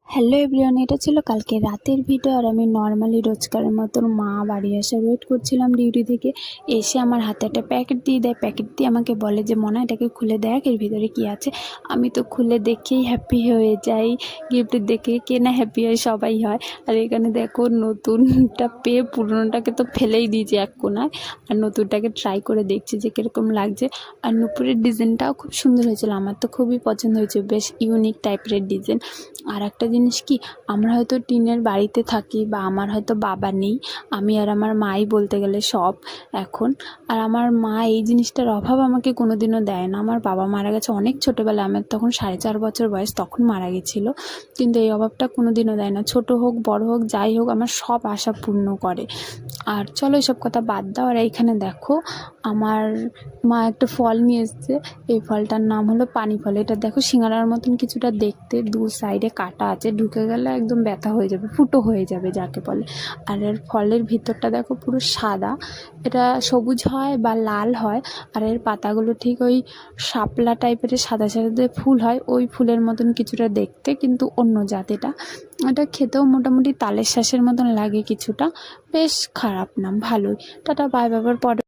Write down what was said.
Hello everyone, এটা ছিল কালকে রাতের ভিডিও। আর আমি নর্মালি রোজকারের মতন মা বাড়ি আসার ওয়েট করছিলাম ডিউটি থেকে। এসে আমার হাতে একটা প্যাকেট দিয়ে দেয়। প্যাকেট দিয়ে আমাকে বলে যে মনা, এটাকে খুলে দেখ, এর ভিতরে কি আছে। আমি তো খুলে দেখেই হ্যাপি হয়ে যাই। গিফট দেখে কে না হ্যাপি হয়, সবাই হয়। আর এখানে দেখো, নতুনটা পেয়ে পুরোনোটাকে তো ফেলেই দিয়েছি এক কোনায়, আর নতুনটাকে ট্রাই করে দেখছি যে কীরকম লাগছে। আর নুপুরের ডিজাইনটাও খুব সুন্দর হয়েছিল, আমার তো খুবই পছন্দ হয়েছে, বেশ ইউনিক টাইপের ডিজাইন। আর একটা জিনিস কি, আমরা হয়তো টিনের বাড়িতে থাকি বা আমার হয়তো বাবা নেই, আমি আর আমার মাই বলতে গেলে সব এখন। আর আমার মা এই জিনিসটার অভাব আমাকে কোনোদিনও দেয় না। আমার বাবা মারা গেছে অনেক ছোটোবেলায়, আমার তখন 4.5 বছর বয়স, তখন মারা গেছিলো। কিন্তু এই অভাবটা কোনোদিনও দেয় না, ছোট হোক বড় হোক যাই হোক, আমার সব আশা পূর্ণ করে। আর চলো এসব কথা বাদ দাও। আর এইখানে দেখো, আমার মা একটা ফল নিয়ে এসছে। এই ফলটার নাম হলো পানি ফল। এটা দেখো সিঙ্গারার মতন কিছুটা দেখতে, দু সাইডে কাটা আছে, ঢুকে গেলে একদম ব্যথা হয়ে যাবে, ফুটো হয়ে যাবে যাকে বলে। আর এর ফলের ভিতরটা দেখো পুরো সাদা, এটা সবুজ হয় বা লাল হয়। আর এর পাতাগুলো ঠিক ওই শাপলা টাইপের সাদা সাদা ফুল হয়, ওই ফুলের মতন কিছুটা দেখতে, কিন্তু অন্য জাত। এটা খেতেও মোটামুটি তালের শ্বাসের মতন লাগে কিছুটা, বেশ খারাপ না, ভালোই। টাটা, বাই, বাবার পরে।